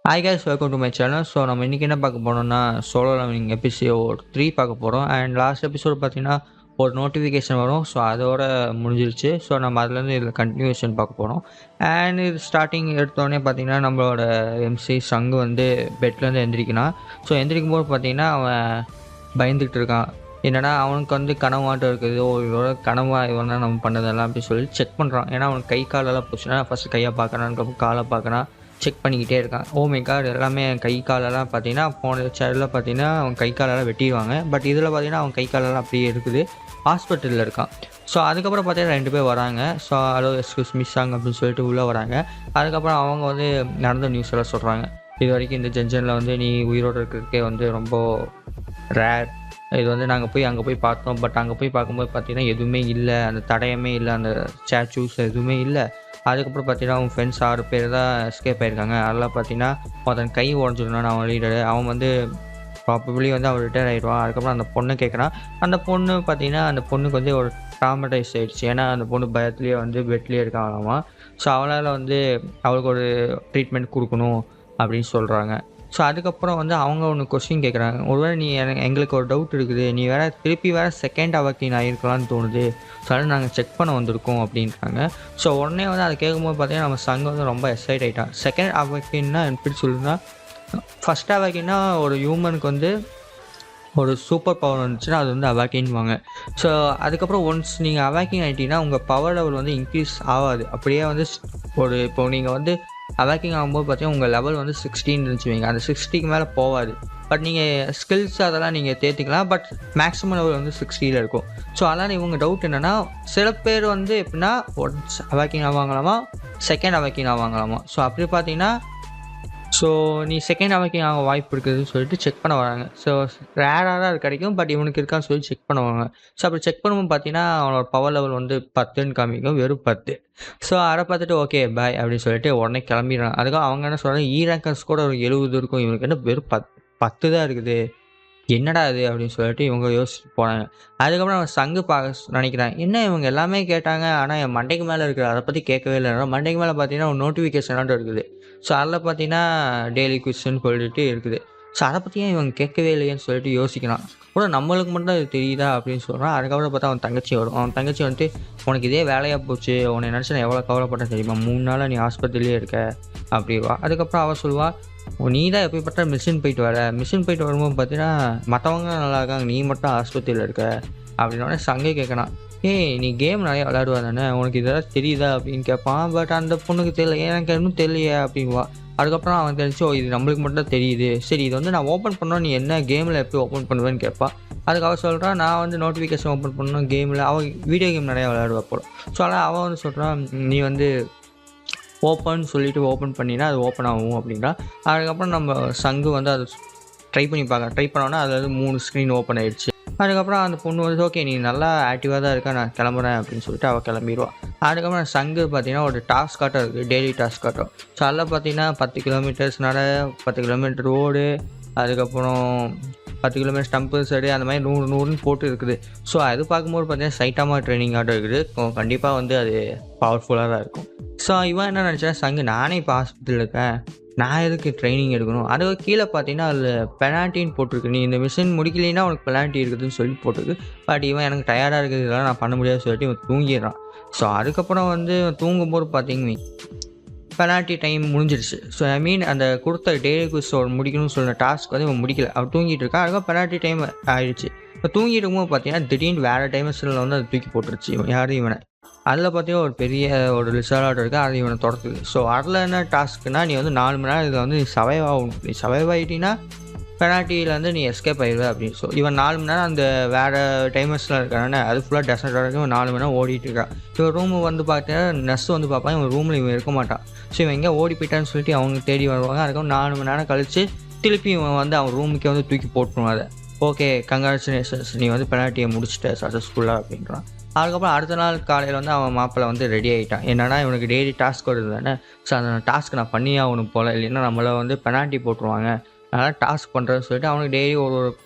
Hi guys welcome to my channel. So நம்ம இன்றைக்கி என்ன பார்க்க போகிறோம்னா சோலோ லெவலிங் எபிசோட் 3 பார்க்க போகிறோம். அண்ட் லாஸ்ட் எபிசோட் பார்த்தீங்கன்னா ஒரு நோட்டிஃபிகேஷன் வரும். ஸோ அதோட முடிஞ்சிருச்சு. ஸோ நம்ம அதுலேருந்து இதில் கண்டினியூஷன் பார்க்க போகிறோம். அண்ட் இது ஸ்டார்டிங் எடுத்தோடனே பார்த்தீங்கன்னா நம்மளோட எம்சி சங்கு வந்து பெட்லேருந்து எந்திரிக்கிறான். ஸோ எந்திரிக்கும் போது பார்த்தீங்கன்னா அவன் பயந்துக்கிட்டு இருக்கான். என்னன்னா அவனுக்கு வந்து கனவாட்டம் இருக்குது. இதோட கனவா இவனா நம்ம பண்ணதெல்லாம் அப்படின்னு சொல்லி செக் பண்ணுறான். ஏன்னா அவனுக்கு கை காலெல்லாம் போச்சுன்னா ஃபஸ்ட்டு கையை பார்க்குறான், அதுக்கப்புறம் காலை பார்க்குறான், செக் பண்ணிக்கிட்டே இருக்கான். ஓ மை காட், எல்லாமே கை காலெல்லாம் பார்த்தீங்கன்னா போன சேனலில் பார்த்தீங்கன்னா அவன் கை காலெல்லாம் வெட்டிடுவாங்க. பட் இதில் பார்த்தீங்கன்னா அவன் கை காலெல்லாம் அப்படியே இருக்குது. ஹாஸ்பிட்டலில் இருக்கான். ஸோ அதுக்கப்புறம் பார்த்தீங்கன்னா 2 பேர் வராங்க. ஸோ ஹலோ எக்ஸ்கியூஸ் மிஸ் ஆங்க அப்படின்னு சொல்லிட்டு உள்ளே வராங்க. அதுக்கப்புறம் அவங்க வந்து நடந்த நியூஸ் எல்லாம் சொல்கிறாங்க. இது வரைக்கும் இந்த ஜங்ஷனில் வந்து நீ உயிரோடு இருக்கிறதுக்கே வந்து ரொம்ப ரேர். இது வந்து நாங்கள் போய் அங்கே போய் பார்த்தோம். பட் அங்கே போய் பார்க்கும்போது பார்த்தீங்கன்னா எதுவுமே இல்லை, அந்த தடயமே இல்லை, அந்த ஸ்டாச்சூஸ் எதுவுமே இல்லை. அதுக்கப்புறம் பார்த்தீங்கன்னா அவங்க ஃப்ரெண்ட்ஸ் 6 பேர் தான் எஸ்கேப் ஆகிருக்காங்க. அதெல்லாம் பார்த்தீங்கன்னா ஒருத்தன் கை உடஞ்சிருந்தான்னு அவன் லீடரு. அவன் வந்து ப்ராபபிளி வந்து அவன் ரிட்டையர் ஆகிடுவான். அதுக்கப்புறம் அந்த பொண்ணை கேட்குறான். அந்த பொண்ணு பார்த்தீங்கன்னா அந்த பொண்ணுக்கு வந்து ஒரு ட்ராமடைஸ் ஆகிடுச்சு. ஏன்னா அந்த பொண்ணு பயத்துலேயே வந்து பெட்லேயே இருக்காங்களாமா. ஸோ அவளால் வந்து அவளுக்கு ஒரு ட்ரீட்மெண்ட் கொடுக்கணும் அப்படின்னு சொல்கிறாங்க. ஸோ அதுக்கப்புறம் வந்து அவங்க ஒன்று கொஸ்டின் கேட்குறாங்க. ஒருவேளை நீ எங்களுக்கு ஒரு டவுட் இருக்குது, நீ திருப்பி செகண்ட் அவாக்கின் ஆகிருக்கலான்னு தோணுது. ஸோ அதை நாங்கள் செக் பண்ண வந்திருக்கோம் அப்படின்றாங்க. ஸோ உடனே வந்து அதை கேட்கும்போது பார்த்தீங்கன்னா நம்ம சங்கம் வந்து ரொம்ப எக்ஸைட் ஆகிட்டான். செகண்ட் அவாக்கின்னா எப்படி சொல்லுன்னா, ஃபஸ்ட் அவாக்கின்னா ஒரு ஹியூமனுக்கு வந்து ஒரு சூப்பர் பவர் வந்துச்சுன்னா அது வந்து அவாக்கின்வாங்க. ஸோ அதுக்கப்புறம் ஒன்ஸ் நீங்கள் அவாக்கிங் ஆகிட்டீங்கன்னா உங்கள் பவர் லெவல் வந்து இன்க்ரீஸ் ஆகாது. அப்படியே வந்து இப்போ நீங்கள் வந்து அவாக்கிங் ஆகும்போது பார்த்தீங்கன்னா உங்கள் லெவல் வந்து 16 இருந்துச்சு வைங்க, அந்த 60க்கு மேலே போகாது. பட் நீங்கள் ஸ்கில்ஸ் அதெல்லாம் நீங்கள் தேர்த்திக்கலாம். பட் மேக்ஸிமம் லெவல் வந்து 60ல் இருக்கும். ஸோ அதனால் இவங்க டவுட் என்னென்னா, சில பேர் வந்து எப்படின்னா ஒன்ஸ் அவாக்கிங் ஆவாங்களாமா, செகண்ட் அவாக்கிங் ஆவாங்களாமா. ஸோ அப்படி பார்த்தீங்கன்னா ஸோ நீ செகண்ட் அவாக்கிங் ஆக வாய்ப்பு இருக்குதுன்னு சொல்லிட்டு செக் பண்ண வராங்க. ஸோ ரேராக தான் அது கிடைக்கும். பட் இவனுக்கு இருக்கான்னு சொல்லி செக் பண்ணுவாங்க. ஸோ அப்படி செக் பண்ணும்போது பார்த்தீங்கன்னா அவனோட பவர் லெவல் வந்து 10ன்னு காமிக்கும், வெறும் 10. ஸோ அதை பார்த்துட்டு ஓகே பாய் அப்படின்னு சொல்லிட்டு உடனே கிளம்பிடுறாங்க. அதுக்காக அவங்க என்ன சொல்கிறாங்க, ரேங்கர்ஸ் கூட ஒரு 70 இருக்கும், இவனுக்கு என்ன வெறும் 10 தான் இருக்குது, என்னடா இது அப்படின்னு சொல்லிட்டு இவங்க யோசிச்சுட்டு போனாங்க. அதுக்கப்புறம் அவன் சங்கு நினைக்கிறான், என்ன இவங்க எல்லாமே கேட்டாங்க ஆனால் என் மண்டைக்கு மேலே இருக்குது, அதை பற்றி கேட்கவே இல்லை. மண்டைக்கு மேலே பார்த்தீங்கன்னா ஒரு நோட்டிஃபிகேஷனாக இருக்குது. ஸோ அதில் பார்த்தீங்கன்னா டெய்லி குவிஸ்ன்னு சொல்லிட்டு இருக்குது. ஸோ அதை பற்றியும் இவங்க கேட்கவே இல்லையேன்னு சொல்லிட்டு யோசிக்கிறான். கூட நம்மளுக்கு மட்டும் அது தெரியுதா அப்படின்னு சொல்கிறான். அதுக்கப்புறம் பார்த்தா அவன் தங்கச்சி வரும். அவன் தங்கச்சி வந்துட்டு, உனக்கு இதே வேலையாக போச்சு, உன்னை நினச்சி நான் எவ்வளோ கவலைப்பட்டேன் தெரியுமா, 3 நாளாக நீ ஆஸ்பத்திரியிலே இருக்க அப்படிவா. அதுக்கப்புறம் அவள் சொல்லுவா, நீ தான் எப்படிப்பட்ட மிஷின் போயிட்டு வர, மிஷின் போயிட்டு வரும்போது பார்த்தீங்கன்னா மற்றவங்க நல்லா இருக்காங்க, நீ மட்டும் ஆஸ்பத்திரியில் இருக்க அப்படின்னோடனே சங்கே கேட்கணும். ஏய் நீ கேம் நிறையா விளையாடுவா தானே, உனக்கு இதெல்லாம் தெரியுதா அப்படின்னு கேட்பான். பட் அந்த பொண்ணுக்கு தெரியல, எனக்கு இன்னும் தெரியலையே அப்படின்வா. அதுக்கப்புறம் அவன் தெரிஞ்சு, இது நம்மளுக்கு மட்டும் தான் தெரியுது, சரி இது வந்து நான் ஓப்பன் பண்ணோம், நீ என்ன கேமில் எப்படி ஓப்பன் பண்ணுவேன்னு கேட்பான். அதுக்கு அவள் சொல்கிறான், நான் வந்து நோட்டிஃபிகேஷன் ஓப்பன் பண்ணணும் கேமில். அவள் வீடியோ கேம் நிறையா விளையாடுவா போல. ஸோ அதனால் அவள் வந்து சொல்கிறான், நீ வந்து ஓப்பன் சொல்லிவிட்டு ஓப்பன் பண்ணினா அது ஓப்பன் ஆகும் அப்படின்னா. அதுக்கப்புறம் நம்ம சங்கு வந்து அதை ட்ரை பண்ணோன்னா அதில் 3 ஸ்க்ரீன் ஓப்பன் ஆகிடுச்சு. அதுக்கப்புறம் அந்த பொண்ணு வந்து ஓகே நீ நல்லா ஆக்டிவாக தான் இருக்கா, நான் கிளம்புறேன் அப்படின்னு சொல்லிட்டு அவள் கிளம்பிடுவாள். அதுக்கப்புறம் சங்கு பார்த்தீங்கன்னா ஒரு டாஸ்க் காட்டம் இருக்குது, டெய்லி டாஸ்க் காட்டம். ஸோ அதில் பார்த்தீங்கன்னா 10 கிலோமீட்டர்ஸ் 10 கிலோமீட்டர் ரோடு, அதுக்கப்புறம் 10 கிலோமீட்டர் ஸ்டம்பு சைடு, அந்த மாதிரி 100 போட்டு இருக்குது. ஸோ அது பார்க்கும்போது பார்த்தீங்கன்னா சைட்டாமா ட்ரைனிங் ஆட்டம் இருக்குது. கண்டிப்பாக வந்து அது பவர்ஃபுல்லாக தான் இருக்கும். ஸோ இவன் என்ன நினச்சா, சங்கு நானே இப்போ ஹாஸ்பிட்டலில் இருக்கேன், நான் எதுக்கு ட்ரைனிங் எடுக்கணும். அது கீழே பார்த்தீங்கன்னா அதில் பெனால்ட்டின்னு போட்டிருக்கு, நீ இந்த மிஷின் முடிக்கலைன்னா உனக்கு பெனால்ட்டி இருக்குதுன்னு சொல்லி போட்டிருக்கு. பட் இவன் எனக்கு டயர்டாக இருக்குது, இதெல்லாம் நான் பண்ண முடியாதுன்னு சொல்லிட்டு இவன் தூங்கிடுறான். ஸோ அதுக்கப்புறம் வந்து தூங்கும்போது பார்த்தீங்கன்னா பெனால்ட்டி டைம் முடிஞ்சிடுச்சு. ஸோ ஐ மீன் அந்த கொடுத்த டெய்லி குவிஸ் முடிக்கணும்னு சொல்கிற டாஸ்க் வந்து இவன் முடிக்கல, அவன் தூங்கிட்டு இருக்கான். அதுக்கப்புறம் பெனால்ட்டி டைம் ஆயிடுச்சு. இப்போ தூங்கிட்டு இருக்கும்போது பார்த்தீங்கன்னா திடீர்னு வேறு டைமென்ஷனில் வந்து அதை தூக்கி போட்டுருச்சு இவனை. அதில் பார்த்தீங்கன்னா ஒரு பெரிய ஒரு லிசர்ட் இருக்குது, அது இவனை துரத்துது. ஸோ அதில் என்ன டாஸ்க்குன்னா, நீ வந்து 4 மணி நேரம் இதில் வந்து நீ சர்வைவ் ஆகணும். நீ சர்வைவ் ஆகிட்டீங்கன்னா பெனால்ட்டியில் வந்து நீ எஸ்கேப் ஆகிடுவே அப்படின்னு. ஸோ இவன் 4 மணி நேரம் அந்த வேறு டைமர்ஸில் இருக்கானே, அது ஃபுல்லாக டெசர்ட் வரைக்கும் 4 மணி நேரம் ஓடிட்டு இருக்கான். இவன் ரூமு வந்து பார்த்தீங்கன்னா நர்ஸ் வந்து பார்ப்பான், இவன் ரூமில் இவன் இருக்க மாட்டான். ஸோ இவன் எங்கே ஓடி போயிட்டான்னு சொல்லிட்டு அவங்க தேடி வருவாங்க. அதுக்கப்புறம் 4 மணி நேரம் கழித்து திருப்பி இவன் வந்து அவன் ரூமுக்கே வந்து தூக்கி போட்டுருவான் அதை. ஓகே கங்க்ராச்சுலேஷன்ஸ், நீ வந்து பெனால்ட்டியை முடிச்சிட்ட சக்ஸஸ்ஃபுல்லாக அப்படின்றான். அதுக்கப்புறம் அடுத்த நாள் காலையில் வந்து அவன் மாப்பிள்ளை வந்து ரெடி ஆகிட்டான். என்னன்னா இவனுக்கு டெய்லி டாஸ்க் வருது தானே, ஸோ அந்த டாஸ்க் நான் பண்ணியே ஆகணும் போல், இல்லைன்னா நம்மளை வந்து பெனால்ட்டி போட்டுருவாங்க, அதனால் டாஸ்க் பண்ணுறேன்னு சொல்லிட்டு அவனுக்கு டெய்லி ஒரு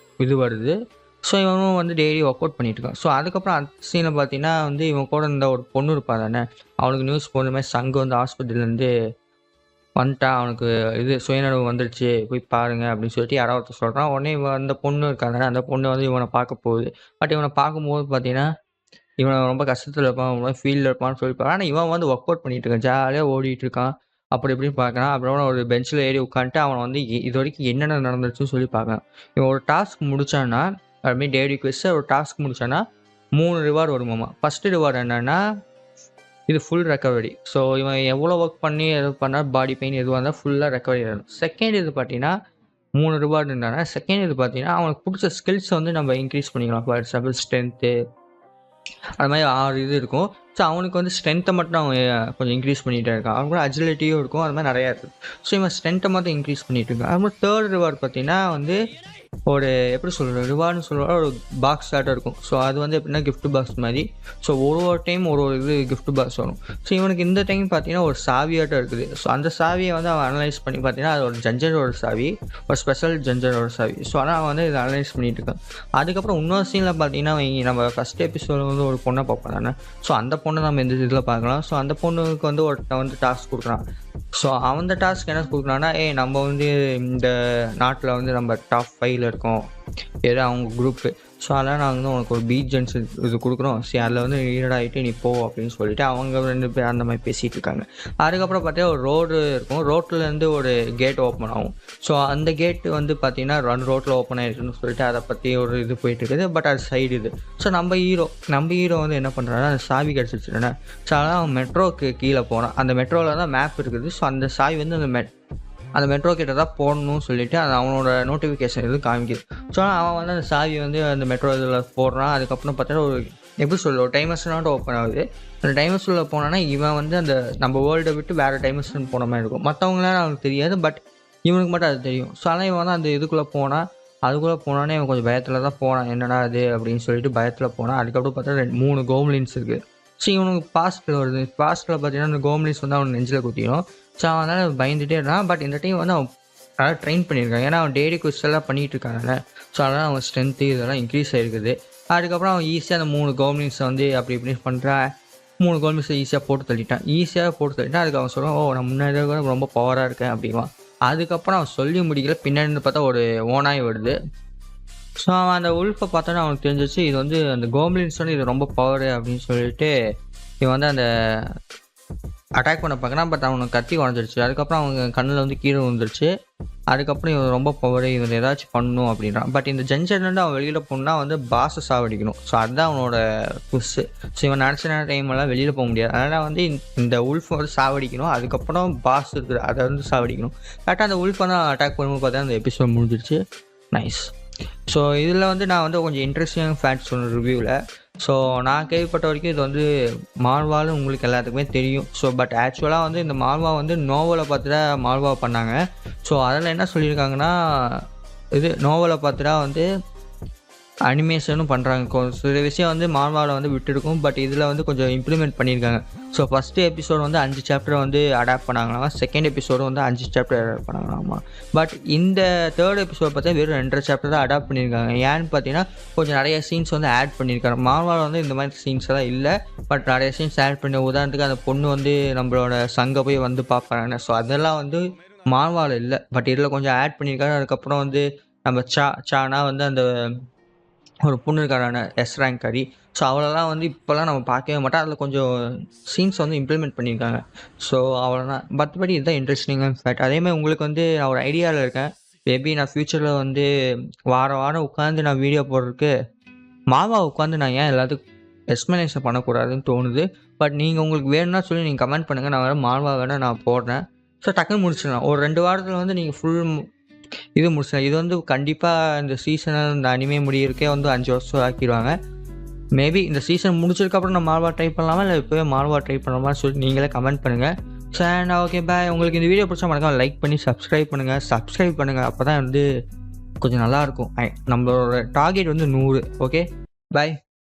இது வருது. ஸோ இவனும் வந்து டெய்லி ஒர்க் அவுட் பண்ணிட்டு இருக்கான். ஸோ அதுக்கப்புறம் அந்த சீனை பார்த்தீங்கன்னா வந்து இவன் கூட இந்த ஒரு பொண்ணு இருப்பா தானே, அவனுக்கு நியூஸ் போன மாதிரி சங்கு வந்து ஹாஸ்பிட்டல்லேருந்து வந்துட்டான், அவனுக்கு இது சுயநலவு வந்துருச்சு, போய் பாருங்க அப்படின்னு சொல்லிட்டு யாரோ ஒருத்தர் சொல்கிறான். உடனே அந்த பொண்ணு இருக்காங்க, அந்த பொண்ணு வந்து இவனை பார்க்க போகுது. பட் இவனை பார்க்கும்போது பார்த்தீங்கன்னா இவன் ரொம்ப கஷ்டத்தில் இருப்பான், ரொம்ப ஃபீல்டில் இருப்பான்னு சொல்லிப்பான். ஆனால் இவன் வந்து ஒர்க் அவுட் பண்ணிட்டு இருக்கான், ஜாலியாக ஓடிட்டு இருக்கான். அப்படி இப்படின்னு பார்க்குறான். அப்புறம் ஒரு பெஞ்சில் ஏறி உட்காந்துட்டு அவன் வந்து இது வரைக்கும் என்னென்ன நடந்துச்சுன்னு சொல்லி பார்க்கலாம். இவன் ஒரு டாஸ்க் முடிச்சான்னா, அதுமாரி டெய்லி குவிஸை ஒரு டாஸ்க் முடிச்சான்னா 3 ரிவார்டு வருமாமா. ஃபஸ்ட்டு ரிவார்டு என்னென்னா இது ஃபுல் ரெக்கவரி. ஸோ இவன் எவ்வளோ ஒர்க் பண்ணி எது பண்ணால் பாடி பெயின் எதுவாக இருந்தால் ஃபுல்லாக ரெக்கவரி ஆகிடும். செகண்ட் இது பார்த்தீங்கன்னா 3 ரிவார்டு என்னன்னா, செகண்ட் இது பார்த்தீங்கன்னா அவனுக்கு பிடிச்ச ஸ்கில்ஸை வந்து நம்ம இன்க்ரீஸ் பண்ணிக்கலாம். ஃபார் எக்ஸாம்பிள் ஸ்ட்ரென்த்து, அது மாதிரி 6 இது இருக்கும். ஸோ அவனுக்கு வந்து ஸ்ட்ரென்த்தை மட்டும் அவன் கொஞ்சம் இன்க்ரீஸ் பண்ணிகிட்டே இருக்கான். அவன் கூட அஜிலிட்டியும் இருக்கும், அது மாதிரி நிறையா இருக்குது. ஸோ இவன் ஸ்ட்ரென்த்தை மட்டும் இன்க்ரீஸ் பண்ணிகிட்டு இருக்கான். அது மாதிரி தேர்ட் ரிவார்டு பார்த்தீங்கன்னா வந்து ஒரு எப்படி சொல்கிறது, ரிவார்டுன்னு சொல்லுவாங்க, ஒரு பாக்ஸ் ஆட்டம் இருக்கும். ஸோ அது வந்து எப்படின்னா கிஃப்ட் பாக்ஸ் மாதிரி. ஸோ ஒரு டைம் ஒரு இது கிஃப்ட் பாக்ஸ் வரும். ஸோ இவனுக்கு இந்த டைம் பார்த்தீங்கன்னா ஒரு சாவியாட்டம் இருக்குது. ஸோ அந்த சாவியை வந்து அவன் அனலைஸ் பண்ணி பார்த்தீங்கன்னா அது ஒரு ஜஞ்சரோட சாவி, ஒரு ஸ்பெஷல் ஜஞ்சரோட சாவி. ஸோ ஆனால் அவன் வந்து இதை அனலைஸ் பண்ணிட்டு இருக்கான். அதுக்கப்புறம் இன்னொரு சீனில் பார்த்தீங்கன்னா நம்ம ஃபஸ்ட் எபிசோட வந்து ஒரு பொண்ணை பார்ப்போம் தானே. ஸோ அந்த பொண்ணை நம்ம இந்த இதில் பார்க்கலாம். ஸோ அந்த பொண்ணுக்கு வந்து ஒருத்தன் வந்து டாஸ்க் கொடுக்குறான். ஸோ அந்த டாஸ்க் என்ன கொடுக்குறான்னா, நம்ம வந்து இந்த நாட்டில் வந்து நம்ம டாப் 5ல் இருக்கோம், ஏதோ அவங்க குரூப்பு. ஸோ அதெல்லாம் நாங்கள் வந்து உனக்கு ஒரு பீஜன்ஸ் இது கொடுக்குறோம், சரி அதில் வந்து லீடர் ஆகிட்டு நீ போ அப்படின்னு சொல்லிட்டு அவங்க 2 பேர் அந்த மாதிரி பேசிகிட்டு இருக்காங்க. அதுக்கப்புறம் பார்த்தீங்கன்னா ஒரு ரோடு இருக்கும், ரோட்லேருந்து ஒரு கேட் ஓப்பன் ஆகும். ஸோ அந்த கேட்டு வந்து பார்த்தீங்கன்னா 2 ரோட்டில் ஓப்பன் ஆகிருக்குன்னு சொல்லிட்டு அதை பற்றி ஒரு இது போயிட்டு இருக்குது. பட் அது சைடு இது. ஸோ நம்ம ஹீரோ வந்து என்ன பண்ணுறான்னா, அந்த சாவி கிடச்சிருச்சுன்னா, ஸோ அதனால் அவன் மெட்ரோக்கு கீழே போகிறான். அந்த மெட்ரோவில் தான் மேப் இருக்குது. ஸோ அந்த சாவி வந்து அந்த மெட்ரோ கிட்ட தான் போடணும்னு சொல்லிட்டு அது அவனோட நோட்டிஃபிகேஷன் இது காமிக்குது. ஸோ அவன் வந்து அந்த சாவி வந்து அந்த மெட்ரோ இதில் போடுறான். அதுக்கப்புறம் பார்த்தீங்கன்னா ஒரு எப்படி சொல்ல, ஒரு டைமர்ஷனாக ஓப்பன் ஆகுது. அந்த டைமர்ஷனில் போனான்னா இவன் வந்து அந்த நம்ம வேர்ல்டை விட்டு வேறு டைமர்ஷன் போன மாதிரி இருக்கும். மற்றவங்களாம் அவனுக்கு தெரியாது, பட் இவனுக்கு மட்டும் அது தெரியும். ஸோ ஆனால் இவன் வந்து அந்த இதுக்குள்ளே அதுக்குள்ளே போனானே இவன் கொஞ்சம் பயத்தில் தான் போனான், என்னடா அது அப்படின்னு சொல்லிட்டு பயத்தில் போனான். அதுக்கப்புறம் பார்த்தா 3 கோம்லின்ஸ் இருக்குது. ஸோ இவனுக்கு பாஸ்ட்டில் வருது. பாஸ்ட்டில் பார்த்தீங்கன்னா அந்த கோம்லின்ஸ் வந்து அவன் நெஞ்சில் குத்திடும். ஸோ அவனால் பயந்துகிட்டே இருந்தான். பட் இந்த டைம் வந்து அவன் நல்லா ட்ரெயின் பண்ணியிருக்கான், ஏன்னா அவன் டெய்லி குவிஸ் எல்லாம் பண்ணிகிட்டு இருக்காங்கல்ல. ஸோ அதனால் அவன் ஸ்ட்ரென்த்து இதெல்லாம் இன்க்ரீஸ் ஆகிருக்குது. அதுக்கப்புறம் அவன் ஈஸியாக அந்த 3 கோம்லின்ஸை வந்து அப்படி இப்படி பண்ணுறான். 3 கோல்மிஸை ஈஸியாக போட்டு தள்ளிட்டான். அதுக்கு அவன் சொல்லுவான், ஓ நான் முன்னாடி கூட ரொம்ப பவராக இருக்கேன் அப்படின்வான். அதுக்கப்புறம் அவன் சொல்லி முடிக்கல, பின்னாடி பார்த்தா ஒரு ஓனாய் வருது. ஸோ அவன் அந்த உல்ஃபை பார்த்தோன்னா அவனுக்கு தெரிஞ்சிச்சு இது வந்து அந்த கோம்லின்ஸ் வந்து இது ரொம்ப பவர் அப்படின்னு சொல்லிட்டு இவன் வந்து அந்த அட்டாக் பண்ண பார்க்குறான். பட் அவனுக்கு கத்தி உடஞ்சிருச்சு. அதுக்கப்புறம் அவங்க கண்ணில் வந்து கீழே விழுந்துருச்சு. அதுக்கப்புறம் இவன் ரொம்ப பவர், இவன் ஏதாச்சும் பண்ணணும் அப்படின்றான். பட் இந்த ஜென்ஷன்லேருந்து அவன் வெளியில் போனால் வந்து பாஸை சாவடிக்கணும். ஸோ அதுதான் அவனோட புஷ்ஷு. ஸோ இவன் நினச்ச டைமெல்லாம் வெளியில் போக முடியாது. அதனால் வந்து இந்த உல்ஃபை வந்து சாவடிக்கணும். அதுக்கப்புறம் பாஸ் இருக்குது அதை வந்து சாவடிக்கணும். கரெக்டாக அந்த உல்ஃபை தான் அட்டாக் பண்ணும்போது பார்த்தா அந்த எபிசோட் முடிஞ்சிருச்சு. நைஸ். ஸோ இதில் வந்து நான் வந்து கொஞ்சம் இன்ட்ரெஸ்டிங் ஃபேக்ட்ஸ் சொன்ன ரிவ்யூவில். ஸோ நான் கேள்விப்பட்ட வரைக்கும் இது வந்து மால்வான்னு உங்களுக்கு எல்லாத்துக்குமே தெரியும். ஸோ பட் ஆக்சுவலாக வந்து இந்த மால்வா வந்து நோவலை பார்த்து தான் மால்வா பண்ணாங்க. ஸோ அதில் என்ன சொல்லியிருக்காங்கன்னா, இது நோவலை பார்த்து தான் வந்து அனிமேஷனும் பண்ணுறாங்க. சில விஷயம் வந்து மால்வாவில் வந்து விட்டுருக்கும், பட் இதில் வந்து கொஞ்சம் இம்ப்ளிமெண்ட் பண்ணியிருக்காங்க. ஸோ ஃபஸ்ட்டு எபிசோடு வந்து 5 சாப்டர் வந்து அடாப்ட் பண்ணாங்களாமா. செகண்ட் எபிசோடு வந்து 5 சாப்டர் அடாப்ட் பண்ணாங்களாமா. பட் இந்த தேர்ட் எபிசோட் பார்த்தா வெறும் 2 சாப்டர் தான் அடாப்ட் பண்ணியிருக்காங்க. ஏன்னு பார்த்தீங்கன்னா கொஞ்சம் நிறைய சீன்ஸ் வந்து ஆட் பண்ணியிருக்காங்க. மால்வாவில் வந்து இந்த மாதிரி சீன்ஸ் எல்லாம் இல்லை, பட் நிறைய சீன்ஸ் ஆட் பண்ணி, உதாரணத்துக்கு அந்த பொண்ணு வந்து நம்மளோட சங்கை போய் வந்து பார்ப்பாங்க. ஸோ அதெல்லாம் வந்து மால்வாவில் இல்லை, பட் இதில் கொஞ்சம் ஆட் பண்ணியிருக்காங்க. அதுக்கப்புறம் வந்து நம்ம சானா வந்து அந்த ஒரு பொண்ணு இருக்காரான எஸ் ரேங்க் கறி. ஸோ அவளெல்லாம் வந்து இப்போல்லாம் நம்ம பார்க்கவே மாட்டோம். அதில் கொஞ்சம் சீன்ஸ் வந்து இம்ப்ளிமெண்ட் பண்ணியிருக்காங்க. ஸோ அவ்வளோதான். மற்றபடி இதுதான் இன்ட்ரெஸ்டிங்கான ஃபேக்ட். அதேமாதிரி உங்களுக்கு வந்து நான் ஒரு ஐடியாவில் இருக்கேன். மேபி நான் ஃப்யூச்சரில் வந்து வாரம் உட்காந்து நான் வீடியோ போடுறதுக்கு மாவா உட்காந்து நான் ஏன் எல்லாத்துக்கும் எக்ஸ்ப்ளனேஷன் பண்ணக்கூடாதுன்னு தோணுது. பட் நீங்கள் உங்களுக்கு வேணும்னா சொல்லி நீங்கள் கமெண்ட் பண்ணுங்கள். நான் வேறு மால்வா வேணால் நான் போடுறேன். ஸோ டக்குன்னு முடிச்சிடலாம். ஒரு 2 வாரத்தில் வந்து நீங்கள் ஃபுல் இது முடிச்சிடலாம். இது வந்து கண்டிப்பாக இந்த சீசனில் இந்த அனிமே முடியிருக்கே வந்து 5 வருஷம் ஆக்கிடுவாங்க. மேபி இந்த சீசன் முடிச்சதுக்கப்புறம் நான் மால்வா ட்ரை பண்ணலாமா, இல்லை இப்போவே மால்வா ட்ரை பண்ணலாமா சொல்லி நீங்களே கமெண்ட் பண்ணுங்கள். So and okay bye. உங்களுக்கு இந்த வீடியோ பிடிச்சா மறக்காம லைக் பண்ணி சப்ஸ்கிரைப் பண்ணுங்கள். அப்போ தான் வந்து கொஞ்சம் நல்லாயிருக்கும். நம்மளோட டார்கெட் வந்து 100. Okay bye.